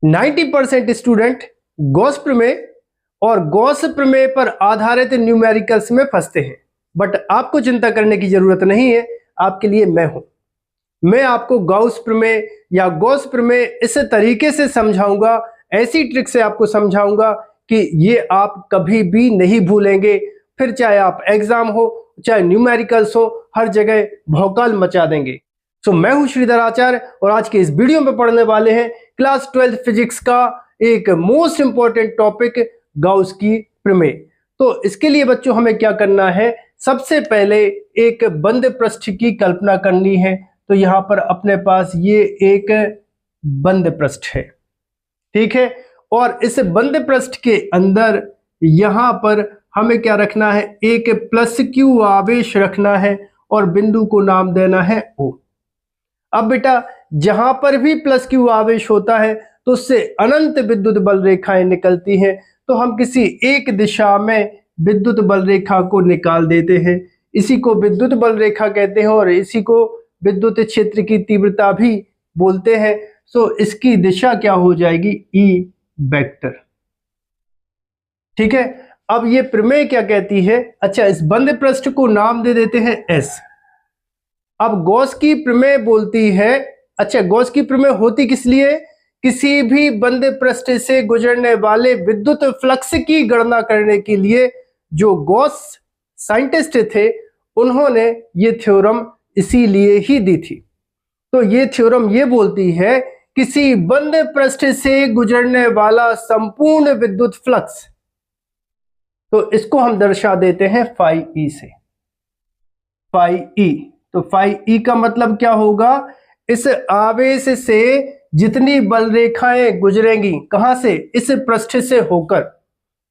90% student Gauss प्रमेय और Gauss प्रमेय पर आधारित न्यूमेरिकल्स में फंसते हैं, बट आपको चिंता करने की जरूरत नहीं है। आपके लिए मैं हूं। मैं आपको गॉस प्रमेय या गॉस प्रमेय इस तरीके से समझाऊंगा, ऐसी ट्रिक से आपको समझाऊंगा कि ये आप कभी भी नहीं भूलेंगे। फिर चाहे आप एग्जाम हो, चाहे न्यूमेरिकल्स हो, हर जगह भौकाल मचा देंगे। तो मैं हूं श्रीधर आचार्य और आज के इस वीडियो में पढ़ने वाले हैं क्लास 12 फिजिक्स का एक मोस्ट इंपॉर्टेंट टॉपिक, गॉस की प्रमेय। तो इसके लिए बच्चों हमें क्या करना है, सबसे पहले एक बंद पृष्ठ की कल्पना करनी है। तो यहां पर अपने पास ये एक बंद पृष्ठ है, ठीक है। और इस बंद पृष्ठ के अंदर यहां पर हमें क्या रखना है, एक प्लस क्यू आवेश रखना है और बिंदु को नाम देना है O। अब बेटा जहां पर भी प्लस क्यू आवेश होता है तो उससे अनंत विद्युत बल रेखाएं निकलती हैं। तो हम किसी एक दिशा में विद्युत बल रेखा को निकाल देते हैं, इसी को विद्युत बल रेखा कहते हैं और इसी को विद्युत क्षेत्र की तीव्रता भी बोलते हैं। सो इसकी दिशा क्या हो जाएगी, ई वेक्टर, ठीक है। अब ये प्रमेय क्या कहती है, अच्छा इस बंद पृष्ठ को नाम दे देते हैं एस। अब गॉस की प्रमेय बोलती है, अच्छा गॉस की प्रमेय होती किस लिए, किसी भी बंद पृष्ठ से गुजरने वाले विद्युत फ्लक्स की गणना करने के लिए जो गॉस साइंटिस्ट थे उन्होंने ये थ्योरम इसीलिए ही दी थी। तो ये थ्योरम ये बोलती है किसी बंद पृष्ठ से गुजरने वाला संपूर्ण विद्युत फ्लक्स, तो इसको हम दर्शा देते हैं फाई ई से, फाई ई। तो फाई ई का मतलब क्या होगा, इस आवेश से जितनी बल रेखाएं गुजरेंगी, कहां से, इस पृष्ठ से होकर।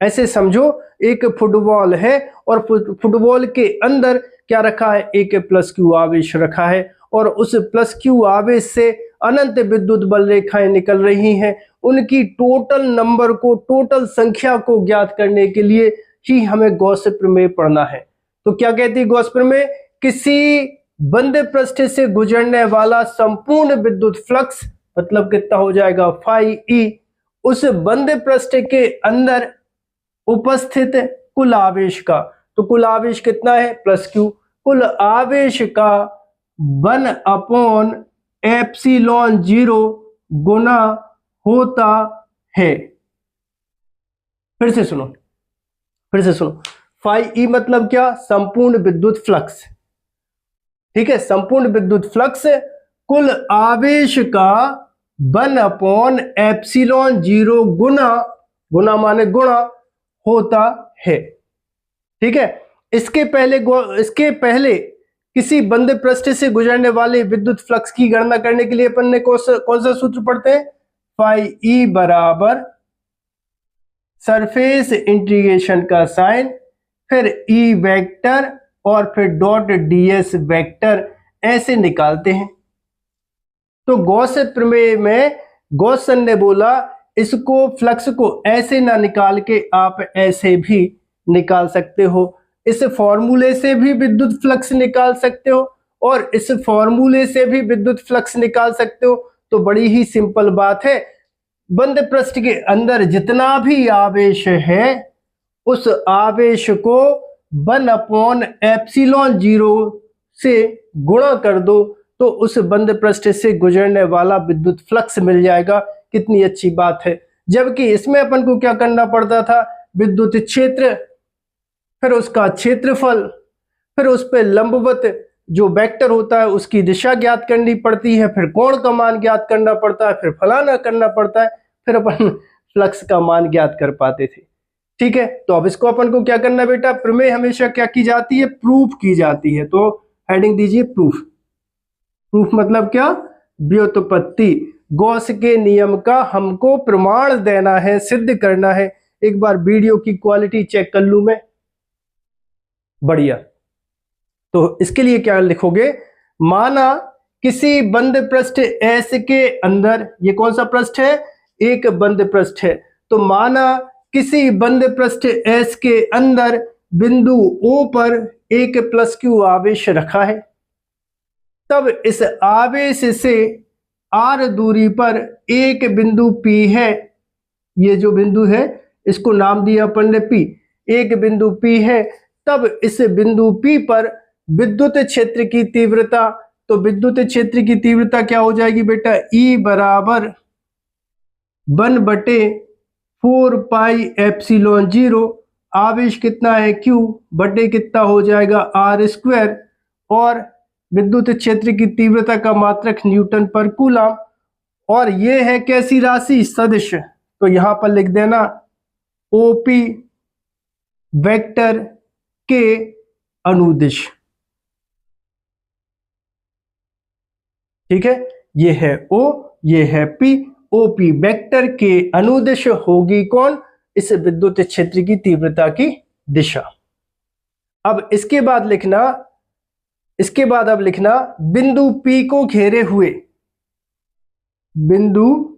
ऐसे समझो एक फुटबॉल है और फुटबॉल के अंदर क्या रखा है, एक प्लस क्यू आवेश रखा है और उस प्लस क्यू आवेश से अनंत विद्युत बल रेखाएं निकल रही हैं। उनकी टोटल नंबर को, टोटल संख्या को ज्ञात करने के लिए ही हमें गॉस प्रमेय पढ़ना है। तो क्या कहती है गॉस प्रमेय, किसी बंद पृष्ठ से गुजरने वाला संपूर्ण विद्युत फ्लक्स, मतलब कितना हो जाएगा फाई ई, उस बंद पृष्ठ के अंदर उपस्थित कुल आवेश का, तो कुल आवेश कितना है प्लस क्यू, कुल आवेश का 1/एप्सिलॉन 0 गुना होता है। फिर से सुनो, फाई ई मतलब क्या, संपूर्ण विद्युत फ्लक्स, ठीक है। संपूर्ण विद्युत फ्लक्स कुल आवेश का 1/एप्सिलॉन 0 गुना माने गुणा होता है, ठीक है। इसके पहले किसी बंद पृष्ठ से गुजरने वाले विद्युत फ्लक्स की गणना करने के लिए अपन ने कौन सा सूत्र पढ़ते हैं, फाई ई बराबर सरफेस इंटीग्रेशन का साइन, फिर ई वेक्टर और फिर डॉट ds वेक्टर, ऐसे निकालते हैं। तो गॉस प्रमेय में गॉसन ने बोला इसको, फ्लक्स को ऐसे ना निकाल के आप ऐसे भी निकाल सकते हो, इस फॉर्मूले से भी विद्युत फ्लक्स निकाल सकते हो और इस फॉर्मूले से भी विद्युत फ्लक्स निकाल सकते हो। तो बड़ी ही सिंपल बात है, बंद पृष्ठ के अंदर जितना भी आवेश है उस आवेश को 1/एप्सिलॉन 0 से गुणा कर दो तो उस बंद पृष्ठ से गुजरने वाला विद्युत फ्लक्स मिल जाएगा। कितनी अच्छी बात है। जबकि इसमें अपन को क्या करना पड़ता था, विद्युत क्षेत्र, फिर उसका क्षेत्रफल, फिर उस पर लंबवत जो वेक्टर होता है उसकी दिशा ज्ञात करनी पड़ती है, फिर कोण का मान ज्ञात करना पड़ता है, फिर फलाना करना पड़ता है, फिर अपन फ्लक्स का मान ज्ञात कर पाते थे, ठीक है। तो अब इसको अपन को क्या करना बेटा, प्रमेय हमेशा क्या की जाती है, प्रूफ की जाती है। तो हेडिंग दीजिए प्रूफ। प्रूफ मतलब क्या, व्युत्पत्ति। गॉस के नियम का हमको प्रमाण देना है, सिद्ध करना है। एक बार वीडियो की क्वालिटी चेक कर लूं मैं, बढ़िया। तो इसके लिए क्या लिखोगे, माना किसी बंद पृष्ठ एस के अंदर, ये कौन सा पृष्ठ है, एक बंद पृष्ठ है। तो माना किसी बंद पृष्ठ एस के अंदर बिंदु O पर एक प्लस क्यू आवेश रखा है, तब इस आवेश से r दूरी पर एक बिंदु P है, ये जो बिंदु है इसको नाम दिया अपन ने P, एक बिंदु P है, तब इस बिंदु P पर विद्युत क्षेत्र की तीव्रता, तो विद्युत क्षेत्र की तीव्रता क्या हो जाएगी बेटा, E बराबर 1/4 पाई एप्सिलॉन 0, आवेश कितना है Q बटे कितना हो जाएगा r², और विद्युत क्षेत्र की तीव्रता का मात्रक न्यूटन पर कूलम, और ये है कैसी राशि, सदिश, तो यहां पर लिख देना OP वेक्टर के अनुदिश। ठीक है, ये है O, ये है P, OP वेक्टर के अनुदिश होगी कौन, इस विद्युत क्षेत्र की तीव्रता की दिशा। अब इसके बाद अब लिखना बिंदु P को घेरे हुए, बिंदु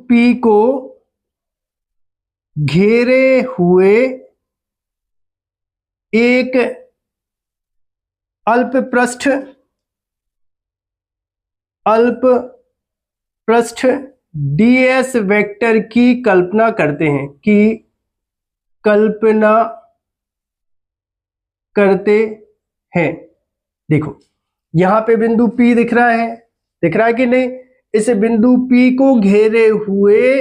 P को घेरे हुए एक अल्प पृष्ठ ds वेक्टर की कल्पना करते हैं, देखो यहां पे बिंदु P दिख रहा है कि नहीं, इस बिंदु P को घेरे हुए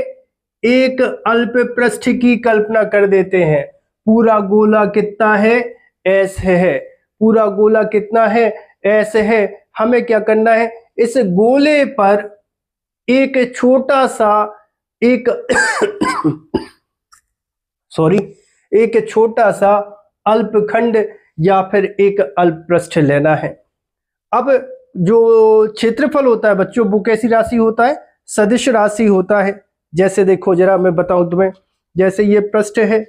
एक अल्प पृष्ठ की कल्पना कर देते हैं। पूरा गोला कितना है, S है, पूरा गोला कितना है, S है। हमें क्या करना है, इस गोले पर एक छोटा सा एक छोटा सा अल्पखंड या फिर एक अल्प पृष्ठ लेना है। अब जो क्षेत्रफल होता है बच्चों, वो कैसी राशि होता है, सदिश राशि होता है। जैसे देखो जरा मैं बताऊं तुम्हें, जैसे ये पृष्ठ है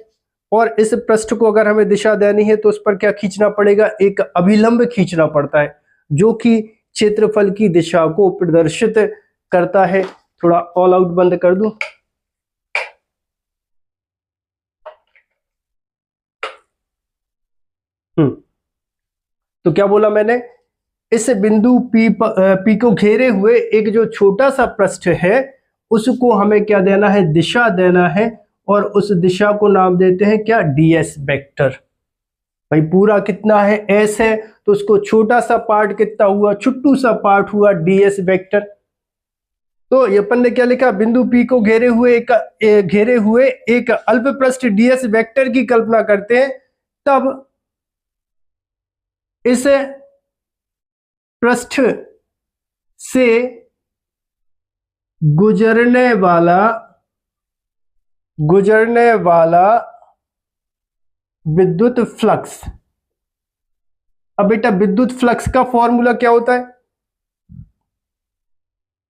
और इस पृष्ठ को अगर हमें दिशा देनी है तो उस पर क्या खींचना पड़ेगा, एक अभिलंब खींचना पड़ता है जो कि क्षेत्रफल की दिशा को प्रदर्शित करता है। थोड़ा ऑल आउट बंद कर दूं। तो क्या बोला मैंने, इस बिंदु P को घेरे हुए एक जो छोटा सा पृष्ठ है उसको हमें क्या देना है, दिशा देना है, और उस दिशा को नाम देते हैं क्या, ds वेक्टर। भाई पूरा कितना है, s है, तो उसको छोटा सा पार्ट कितना हुआ, छुट्टू सा पार्ट हुआ, ds वेक्टर। तो ये अपन ने क्या लिखा, बिंदु P को घेरे हुए एक अल्प पृष्ठ ds वेक्टर की कल्पना करते हैं, तब इस पृष्ठ से गुजरने वाला विद्युत फ्लक्स। अब बेटा विद्युत फ्लक्स का फॉर्मूला क्या होता है,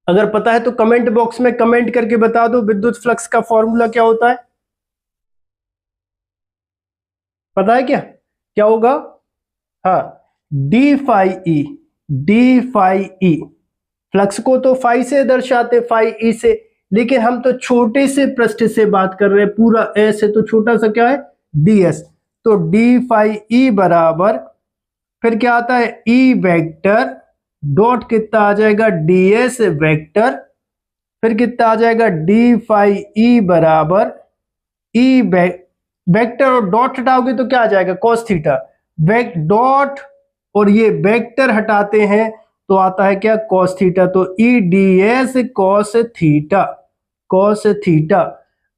अगर पता है तो कमेंट बॉक्स में कमेंट करके बता दो, विद्युत फ्लक्स का फॉर्मूला क्या होता है, पता है क्या होगा, हाँ, डी फाई ई। फ्लक्स को तो फाई से दर्शाते, फाई ई से, लेकिन हम तो छोटे से पृष्ठ से बात कर रहे हैं, पूरा एस है तो छोटा सा क्या है, ds। तो डी फाई ई बराबर फिर क्या आता है, ई वेक्टर डॉट कितना आ जाएगा, ds वेक्टर, फिर कितना आ जाएगा, डी फाई ई बराबर ई वेक्टर, और डॉट हटाओगे तो क्या आ जाएगा, cos थीटा, डॉट और ये वेक्टर हटाते हैं तो आता है क्या, cos थीटा। तो ई ds cos थीटा।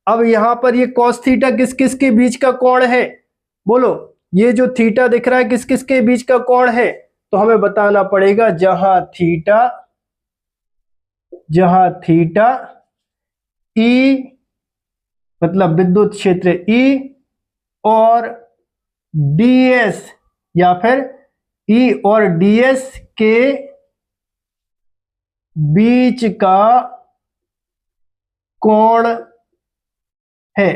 अब यहां पर ये cos थीटा किस किस के बीच का कोण है, बोलो, ये जो थीटा दिख रहा है किस किस के बीच का कोण है, तो हमें बताना पड़ेगा, जहां थीटा E मतलब विद्युत क्षेत्र E और ds या फिर E और ds के बीच का कोण है।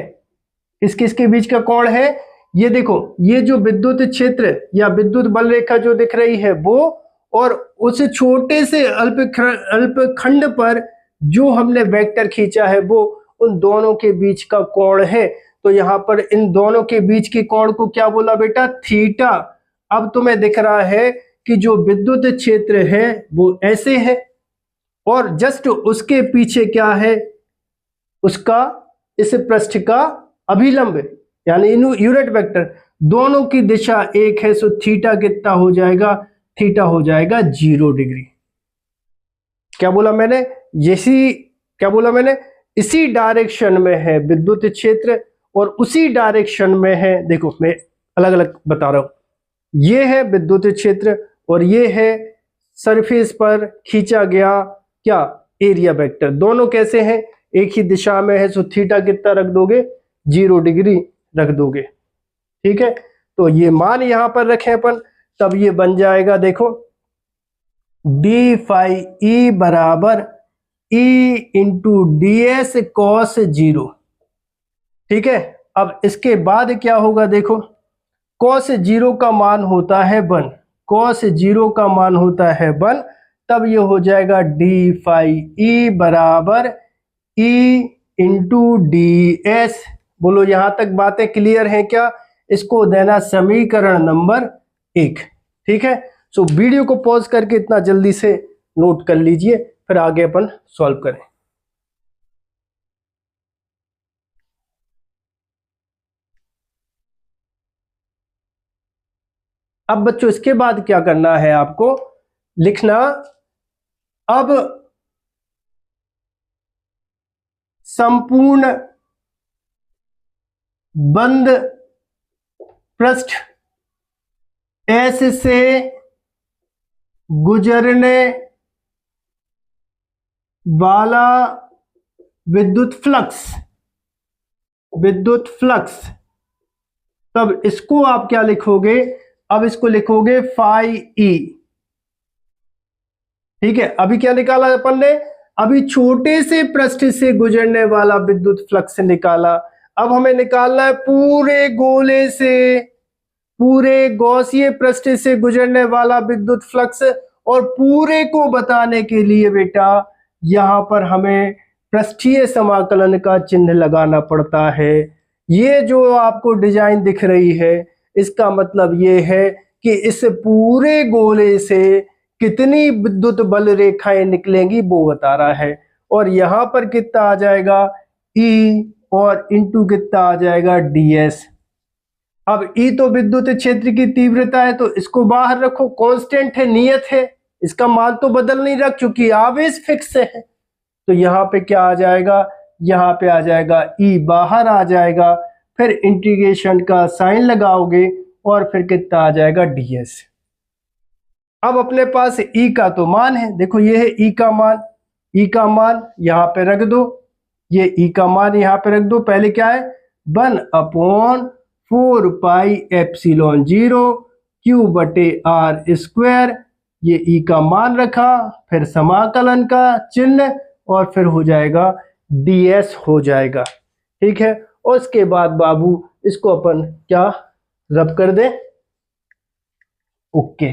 किसके बीच का कोण है, ये देखो, ये जो विद्युत क्षेत्र या विद्युत बल रेखा जो दिख रही है वो, और उस छोटे से अल्पखंड पर जो हमने वेक्टर खींचा है वो, उन दोनों के बीच का कोण है। तो यहां पर इन दोनों के बीच के कोण को क्या बोला बेटा, थीटा। अब तुम्हें दिख रहा है कि जो विद्युत क्षेत्र है वो ऐसे है, और जस्ट उसके पीछे क्या है, उसका इस पृष्ठ का अभिलंब यानी यूनिट वेक्टर, दोनों की दिशा एक है, सो थीटा कितना हो जाएगा, थीटा हो जाएगा 0 डिग्री। क्या बोला मैंने, इसी डायरेक्शन में है विद्युत क्षेत्र और उसी डायरेक्शन में है, देखो मैं अलग अलग बता रहा हूं, ये है विद्युत क्षेत्र और ये है सरफेस पर खींचा गया क्या, एरिया वेक्टर। दोनों कैसे हैं, एक ही दिशा में है, सो थीटा कितना रख दोगे, 0 डिग्री रख दोगे। ठीक है, तो ये मान यहां पर रखें अपन, तब ये बन जाएगा, देखो डी फाई ई बराबर E into D S cos 0। ठीक है, अब इसके बाद क्या होगा, देखो कॉस 0 का मान होता है 1, कॉस 0 का मान होता है 1, तब ये हो जाएगा डी फाई ई बराबर ई इंटू डी एस। बोलो यहां तक बातें क्लियर हैं क्या, इसको देना समीकरण नंबर 1। ठीक है, सो वीडियो को पॉज करके इतना जल्दी से नोट कर लीजिए, फिर आगे अपन सॉल्व करें। अब बच्चों इसके बाद क्या करना है आपको, लिखना अब संपूर्ण बंद पृष्ठ एस से गुजरने वाला विद्युत फ्लक्स, तब इसको आप क्या लिखोगे, अब इसको लिखोगे फाई ई। ठीक है, अभी क्या निकाला अपन ने, अभी छोटे से पृष्ठ से गुजरने वाला विद्युत फ्लक्स निकाला, अब हमें निकालना है पूरे गोले से, पूरे गॉसीय पृष्ठ से गुजरने वाला विद्युत फ्लक्स। और पूरे को बताने के लिए बेटा यहां पर हमें पृष्ठीय समाकलन का चिन्ह लगाना पड़ता है। ये जो आपको डिजाइन दिख रही है, इसका मतलब ये है कि इस पूरे गोले से कितनी विद्युत बल रेखाएं निकलेंगी वो बता रहा है। और यहां पर कितना आ जाएगा, E और इंटू कितना आ जाएगा, ds। अब E तो विद्युत क्षेत्र की तीव्रता है, तो इसको बाहर रखो, कांस्टेंट है, नियत है, इसका मान तो बदल नहीं रहा क्योंकि आवेश फिक्स है। तो यहाँ पे क्या आ जाएगा, यहाँ पे आ जाएगा E बाहर आ जाएगा, फिर इंटीग्रेशन का साइन लगाओगे और फिर कितना आ जाएगा, ds। अब अपने पास E का तो मान है, देखो ये है E का मान, E का मान यहाँ पे रख दो, ये E का मान यहाँ पे रख दो। पहले क्या है, 1/4 पाई एप्सिलॉन 0 Q बटे R स्क्वायर, ये E का मान रखा, फिर समाकलन का चिन्ह और फिर हो जाएगा ds हो जाएगा। ठीक है, और उसके बाद बाबू इसको अपन क्या रब कर दें, ओके।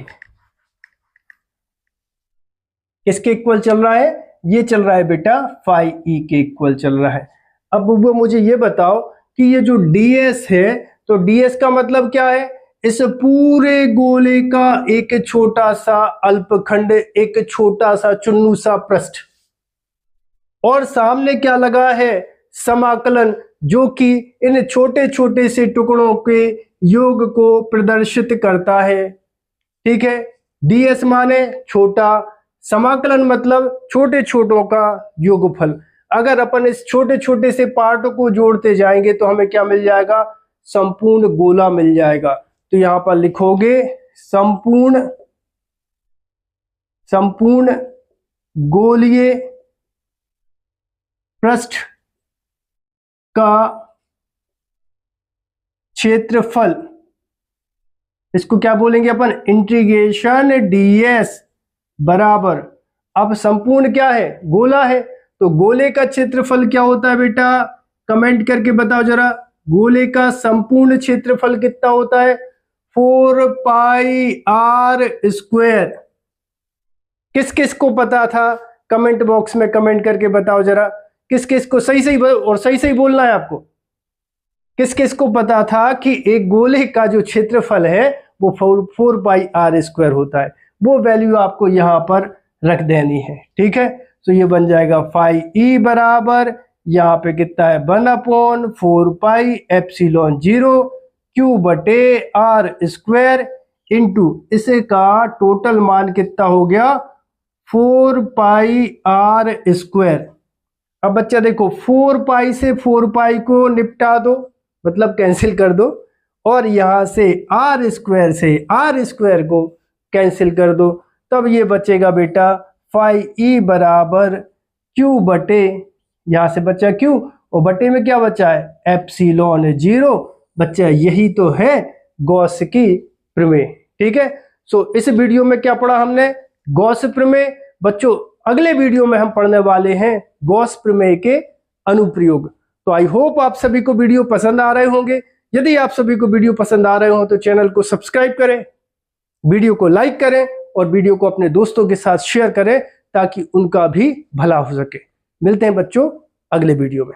किसके इक्वल चल रहा है, ये चल रहा है बेटा फाई ई के इक्वल चल रहा है। अब वो मुझे ये बताओ कि ये जो ds है, तो ds का मतलब क्या है, इस पूरे गोले का एक छोटा सा अल्पखंड, एक छोटा सा चुन्नू सा पृष्ठ, और सामने क्या लगा है, समाकलन, जो कि इन छोटे छोटे से टुकड़ों के योग को प्रदर्शित करता है। ठीक है, ds माने छोटा, समाकलन मतलब छोटे छोटों का योगफल। अगर अपन इस छोटे छोटे से पार्टों को जोड़ते जाएंगे तो हमें क्या मिल जाएगा, संपूर्ण गोला मिल जाएगा। तो यहां पर लिखोगे संपूर्ण गोलीय पृष्ठ का क्षेत्रफल, इसको क्या बोलेंगे अपन, इंटीग्रेशन ds बराबर, अब संपूर्ण क्या है, गोला है, तो गोले का क्षेत्रफल क्या होता है बेटा, कमेंट करके बताओ जरा, गोले का संपूर्ण क्षेत्रफल कितना होता है, 4 पाई r स्क्वायर। किस किस को पता था, कमेंट बॉक्स में कमेंट करके बताओ जरा, किस किस को, सही और सही बोलना है आपको, किस किस को पता था कि एक गोले का जो क्षेत्रफल है वो 4 पाई r स्क्वायर होता है। वो वैल्यू आपको यहां पर रख देनी है। ठीक है, तो ये बन जाएगा फाई ई बराबर यहाँ पे कितना है 1/4 पाई एप्सिलॉन 0 क्यू बटे आर स्क्वायर इंटू इसका टोटल मान कितना हो गया 4 पाई आर स्क्वायर। अब बच्चा देखो 4 पाई से 4 पाई को निपटा दो, मतलब कैंसिल कर दो, और यहां से आर स्क्वायर से आर स्क्वायर को कैंसिल कर दो, तब ये बचेगा बेटा फाई ई बराबर क्यू बटे, यहां से बचा क्यू और बटे में क्या बचा है एप्सिलॉन 0। बच्चा यही तो है गॉस की प्रमेय। ठीक है, सो इस वीडियो में क्या पढ़ा हमने, गॉस प्रमेय। बच्चों अगले वीडियो में हम पढ़ने वाले हैं गॉस प्रमेय के अनुप्रयोग। तो आई होप आप सभी को वीडियो पसंद आ रहे होंगे। यदि आप सभी को वीडियो पसंद आ रहे हो तो चैनल को सब्सक्राइब करें, वीडियो को लाइक करें और वीडियो को अपने दोस्तों के साथ शेयर करें ताकि उनका भी भला हो सके। मिलते हैं बच्चों अगले वीडियो में।